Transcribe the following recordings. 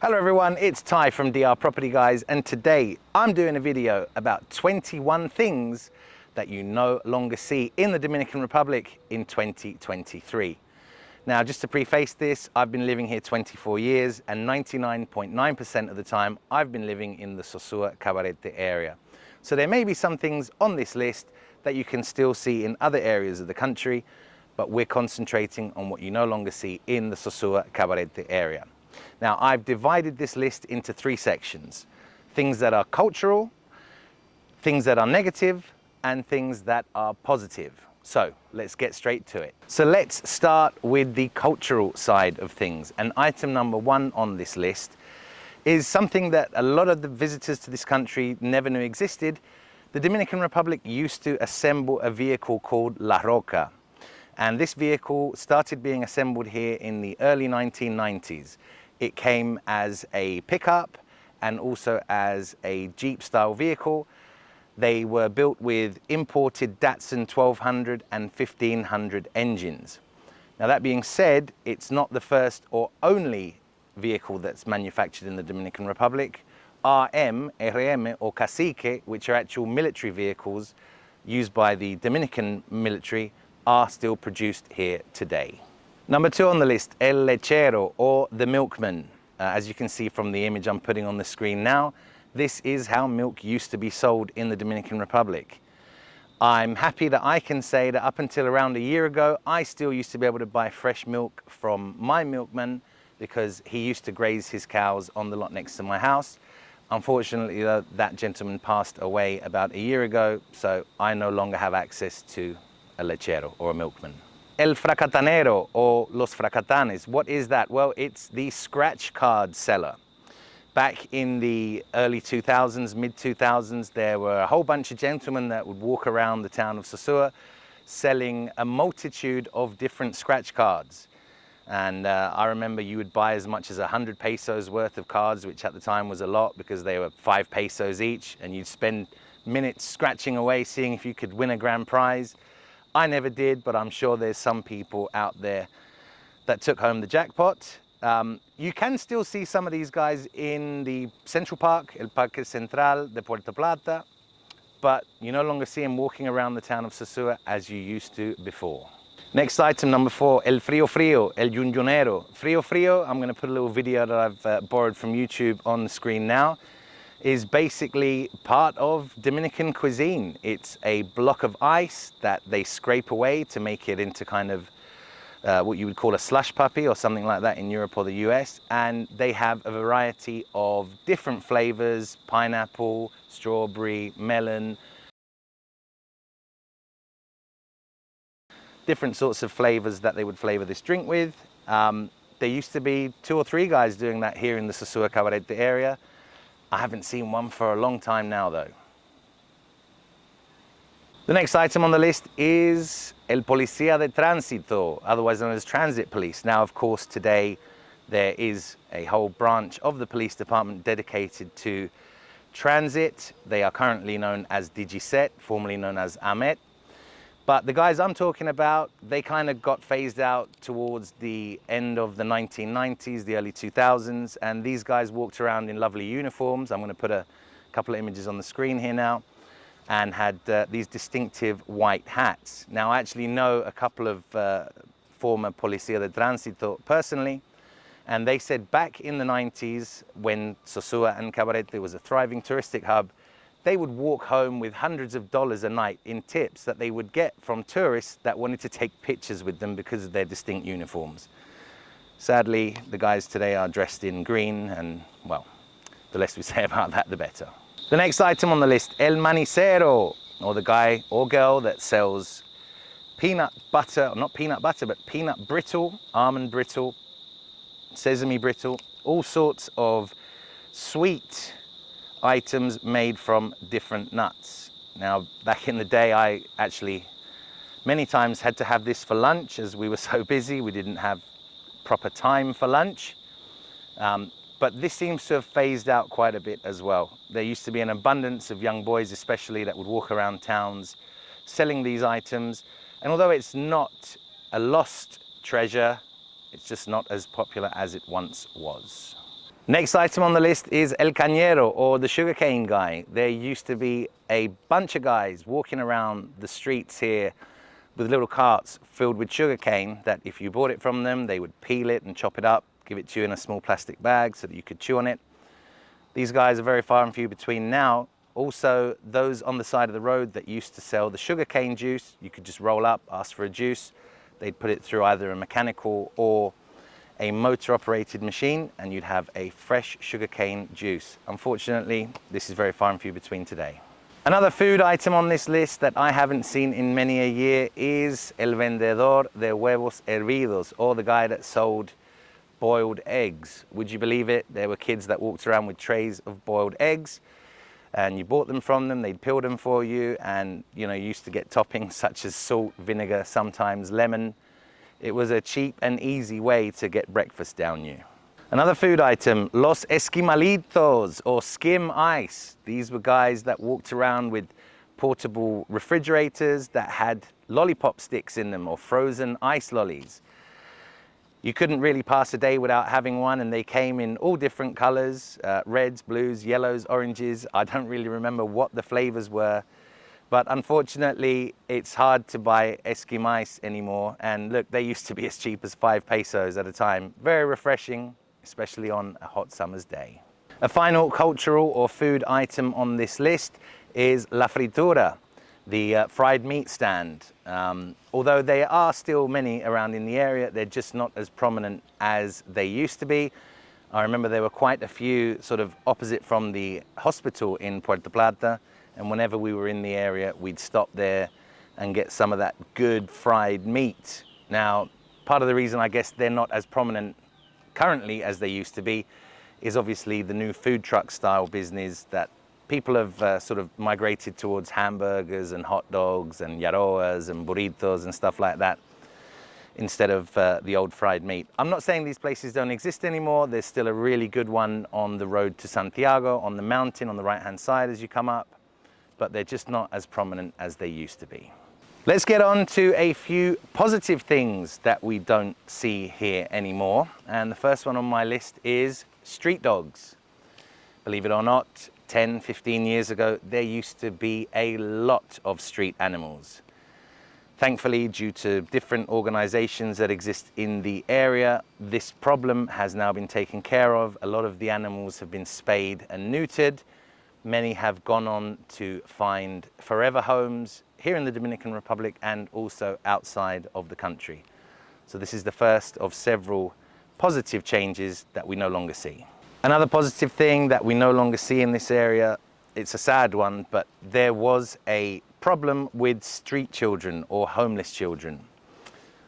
Hello everyone, it's Ty from DR Property Guys, and today I'm doing a video about 21 things that you no longer see in the Dominican Republic in 2023. Now, just to preface this, I've been living here 24 years and 99.9% of the time I've been living in the Sosua Cabarete area. So there may be some things on this list that you can still see in other areas of the country, but we're concentrating on what you no longer see in the Sosua Cabarete area. Now, I've divided this list into three sections: things that are cultural, things that are negative, and things that are positive. So let's get straight to it. So let's start with the cultural side of things. And item number one on this list is something that a lot of the visitors to this country never knew existed. The Dominican Republic used to assemble a vehicle called La Roka. And this vehicle started being assembled here in the early 1990s. It came as a pickup and also as a Jeep style vehicle. They were built with imported Datsun 1200 and 1500 engines. Now, that being said, it's not the first or only vehicle that's manufactured in the Dominican Republic. RM, RM or Cacique, which are actual military vehicles used by the Dominican military, are still produced here today. Number two on the list, El Lechero, or the Milkman. As you can see from the image I'm putting on the screen now, this is how milk used to be sold in the Dominican Republic. I'm happy that I can say that up until around a year ago, I still used to be able to buy fresh milk from my milkman because he used to graze his cows on the lot next to my house. Unfortunately, though, that gentleman passed away about a year ago, so I no longer have access to a lechero or a milkman. El Fracatanero or Los Fracatanes, what is that? Well, it's the scratch card seller. Back in the early 2000s, mid 2000s, there were a whole bunch of gentlemen that would walk around the town of Sosua selling a multitude of different scratch cards. And I remember you would buy as much as 100 pesos worth of cards, which at the time was a lot because they were 5 pesos each, and you'd spend minutes scratching away, seeing if you could win a grand prize. I never did, but I'm sure there's some people out there that took home the jackpot. You can still see some of these guys in the Central Park, El Parque Central de Puerto Plata, but you no longer see them walking around the town of Sosua as you used to before. Next item, number four, El Frio, El Yunyunero. Frio, I'm going to put a little video that I've borrowed from YouTube on the screen now, is basically part of Dominican cuisine. It's a block of ice that they scrape away to make it into kind of what you would call a slush puppy or something like that in Europe or the US. And they have a variety of different flavors: pineapple, strawberry, melon, different sorts of flavors that they would flavor this drink with. There used to be 2 or 3 guys doing that here in the Sosua Cabarete area. I haven't seen one for a long time now, though. The next item on the list is El Policia de Transito, otherwise known as Transit Police. Now, of course, today there is a whole branch of the police department dedicated to transit. They are currently known as DGCET, formerly known as AMET. But the guys I'm talking about, they kind of got phased out towards the end of the 1990s, the early 2000s, and these guys walked around in lovely uniforms. I'm going to put a couple of images on the screen here now, and had these distinctive white hats. Now, I actually know a couple of former Policia de Transito personally, and they said back in the 90s, when Sosua and Cabarete was a thriving touristic hub, they would walk home with hundreds of dollars a night in tips that they would get from tourists that wanted to take pictures with them because of their distinct uniforms. Sadly, the guys today are dressed in green, and well, the less we say about that, the better. The next item on the list, El Manicero, or the guy or girl that sells peanut butter, not peanut butter, but peanut brittle, almond brittle, sesame brittle, all sorts of sweet items made from different nuts. Now, back in the day, I actually many times had to have this for lunch as we were so busy. We didn't have proper time for lunch. But this seems to have phased out quite a bit as well. There used to be an abundance of young boys, especially, that would walk around towns selling these items. And although it's not a lost treasure, it's just not as popular as it once was. Next item on the list is El Cañero, or the sugarcane guy. There used to be a bunch of guys walking around the streets here with little carts filled with sugarcane that if you bought it from them, they would peel it and chop it up, give it to you in a small plastic bag so that you could chew on it. These guys are very far and few between now. Also, those on the side of the road that used to sell the sugarcane juice, you could just roll up, ask for a juice. They'd put it through either a mechanical or a motor operated machine and you'd have a fresh sugarcane juice. Unfortunately, this is very far and few between today. Another food item on this list that I haven't seen in many a year is El Vendedor de Huevos Hervidos, or the guy that sold boiled eggs. Would you believe it? There were kids that walked around with trays of boiled eggs and you bought them from them, they'd peel them for you, and you used to get toppings such as salt, vinegar, sometimes lemon. It was a cheap and easy way to get breakfast down you. Another food item, Los Esquimalitos, or Skim Ice. These were guys that walked around with portable refrigerators that had lollipop sticks in them, or frozen ice lollies. You couldn't really pass a day without having one, and they came in all different colors, reds, blues, yellows, oranges. I don't really remember what the flavors were. But unfortunately, it's hard to buy Skim Ice anymore. And look, they used to be as cheap as 5 pesos at a time. Very refreshing, especially on a hot summer's day. A final cultural or food item on this list is La Fritura, the fried meat stand. Although there are still many around in the area, they're just not as prominent as they used to be. I remember there were quite a few sort of opposite from the hospital in Puerto Plata. And whenever we were in the area, we'd stop there and get some of that good fried meat. Now, part of the reason I guess they're not as prominent currently as they used to be is obviously the new food truck style business that people have sort of migrated towards hamburgers and hot dogs and yaroas and burritos and stuff like that instead of the old fried meat. I'm not saying these places don't exist anymore. There's still a really good one on the road to Santiago, on the mountain on the right-hand side as you come up, but they're just not as prominent as they used to be. Let's get on to a few positive things that we don't see here anymore. And the first one on my list is street dogs. Believe it or not, 10, 15 years ago, there used to be a lot of street animals. Thankfully, due to different organizations that exist in the area, this problem has now been taken care of. A lot of the animals have been spayed and neutered. Many have gone on to find forever homes here in the Dominican Republic and also outside of the country. So this is the first of several positive changes that we no longer see. Another positive thing that we no longer see in this area, it's a sad one, but there was a problem with street children or homeless children.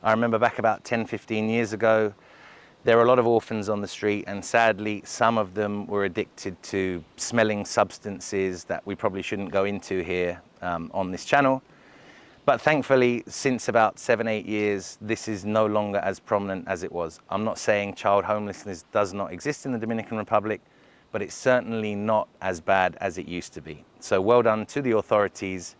I remember back about 10, 15 years ago, there were a lot of orphans on the street, and sadly, some of them were addicted to smelling substances that we probably shouldn't go into here on this channel. But thankfully, since about 7, 8 years, this is no longer as prominent as it was. I'm not saying child homelessness does not exist in the Dominican Republic, but it's certainly not as bad as it used to be. So well done to the authorities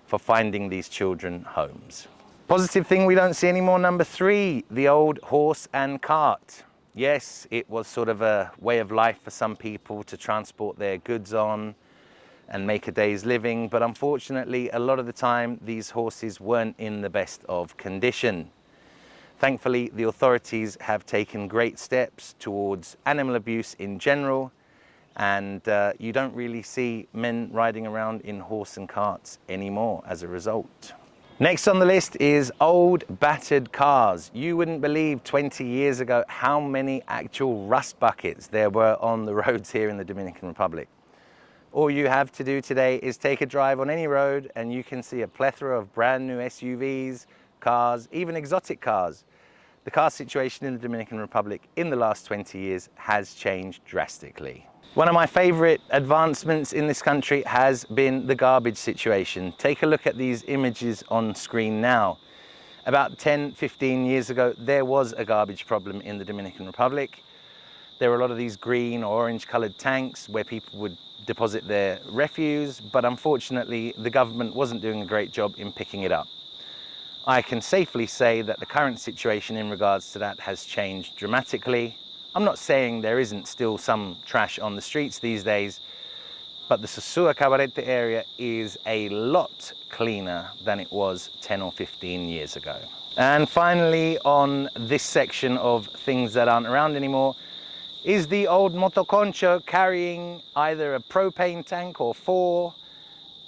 for finding these children homes. Positive thing we don't see anymore, number 3, the old horse and cart. Yes, it was sort of a way of life for some people to transport their goods on and make a day's living, but unfortunately, a lot of the time, these horses weren't in the best of condition. Thankfully, the authorities have taken great steps towards animal abuse in general, and you don't really see men riding around in horse and carts anymore as a result. Next on the list is old battered cars. You wouldn't believe 20 years ago how many actual rust buckets there were on the roads here in the Dominican Republic. All you have to do today is take a drive on any road and you can see a plethora of brand new SUVs, cars, even exotic cars. The car situation in the Dominican Republic in the last 20 years has changed drastically. One of my favorite advancements in this country has been the garbage situation. Take a look at these images on screen now. About 10, 15 years ago, there was a garbage problem in the Dominican Republic. There were a lot of these green or orange colored tanks where people would deposit their refuse, but unfortunately, the government wasn't doing a great job in picking it up. I can safely say that the current situation in regards to that has changed dramatically. I'm not saying there isn't still some trash on the streets these days, but the Sosua Cabarete area is a lot cleaner than it was 10 or 15 years ago. And finally, on this section of things that aren't around anymore, is the old Motoconcho carrying either a propane tank or four,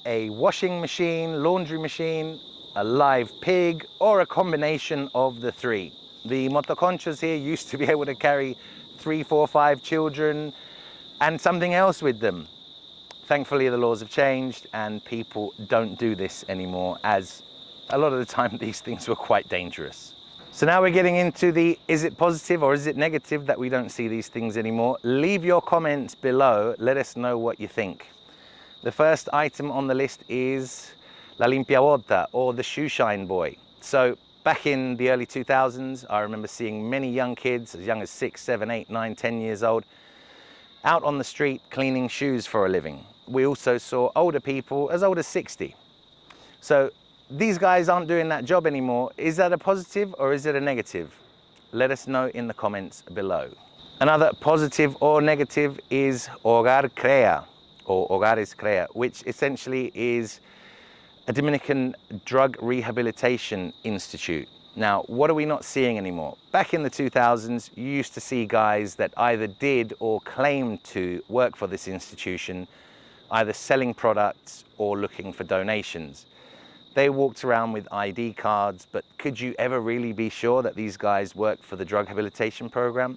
a washing machine, laundry machine, a live pig, or a combination of the three. The Motoconchos here used to be able to carry 3, 4, 5 children and something else with them. Thankfully, the laws have changed and people don't do this anymore, as a lot of the time these things were quite dangerous. So now we're getting into the, is it positive or is it negative that we don't see these things anymore? Leave your comments below, let us know what you think. The first item on the list is La Limpiabota, or the shoe shine boy. So back in the early 2000s, I remember seeing many young kids, as young as 6, 7, 8, 9, 10 years old, out on the street cleaning shoes for a living. We also saw older people as old as 60. So these guys aren't doing that job anymore. Is that a positive or is it a negative? Let us know in the comments below. Another positive or negative is Hogar Crea, or Hogares Crea, which essentially is a Dominican drug rehabilitation institute. Now, what are we not seeing anymore? Back in the 2000s, you used to see guys that either did or claimed to work for this institution, either selling products or looking for donations. They walked around with ID cards, but could you ever really be sure that these guys worked for the drug rehabilitation program?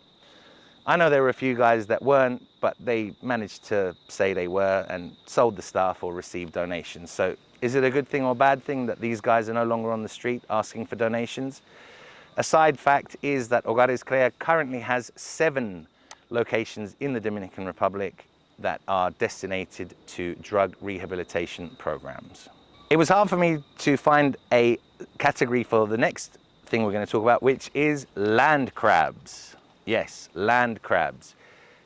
I know there were a few guys that weren't, but they managed to say they were and sold the stuff or received donations. So is it a good thing or bad thing that these guys are no longer on the street asking for donations? A side fact is that Hogares Crea currently has 7 locations in the Dominican Republic that are designated to drug rehabilitation programs. It was hard for me to find a category for the next thing we're going to talk about, which is land crabs. Yes, land crabs.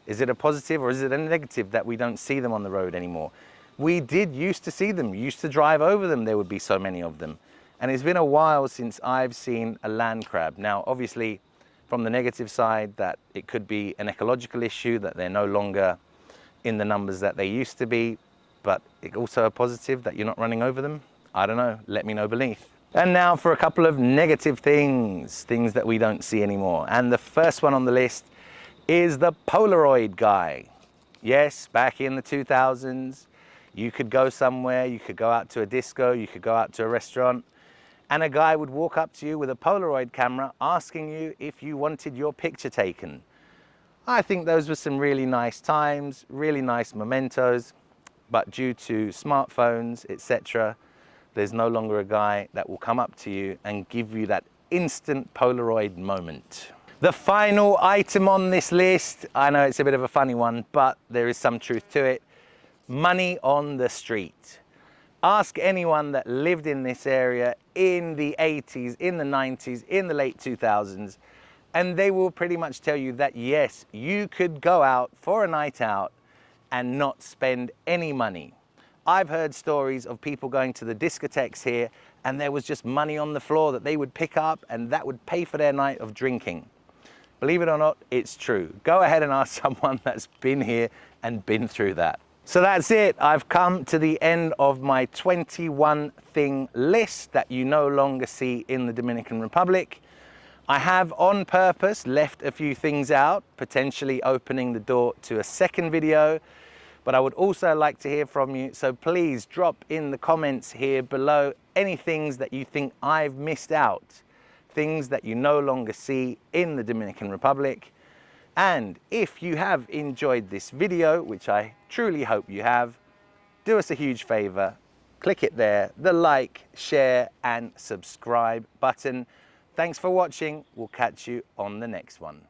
Is it a positive or is it a negative that we don't see them on the road anymore? We did used to see them, used to drive over them, there would be so many of them. And it's been a while since I've seen a land crab. Now, obviously, from the negative side, that it could be an ecological issue, that they're no longer in the numbers that they used to be, but it's also a positive that you're not running over them. I don't know, let me know beneath. And now for a couple of negative things that we don't see anymore. And the first one on the list is the Polaroid guy. Yes, back in the 2000s, you could go somewhere, you could go out to a disco, you could go out to a restaurant, and a guy would walk up to you with a Polaroid camera asking you if you wanted your picture taken. I think those were some really nice times, really nice mementos, but due to smartphones, etc., there's no longer a guy that will come up to you and give you that instant Polaroid moment. The final item on this list, I know it's a bit of a funny one, but there is some truth to it. Money on the street. Ask anyone that lived in this area in the 80s, in the 90s, in the late 2000s, and they will pretty much tell you that yes, you could go out for a night out and not spend any money. I've heard stories of people going to the discotheques here and there was just money on the floor that they would pick up and that would pay for their night of drinking. Believe it or not, it's true. Go ahead and ask someone that's been here and been through that. So that's it. I've come to the end of my 21 thing list that you no longer see in the Dominican Republic. I have on purpose left a few things out, potentially opening the door to a second video, but I would also like to hear from you. So please drop in the comments here below any things that you think I've missed out, things that you no longer see in the Dominican Republic. And if you have enjoyed this video, which I truly hope you have, do us a huge favor, click it there, the like, share and subscribe button. Thanks for watching. We'll catch you on the next one.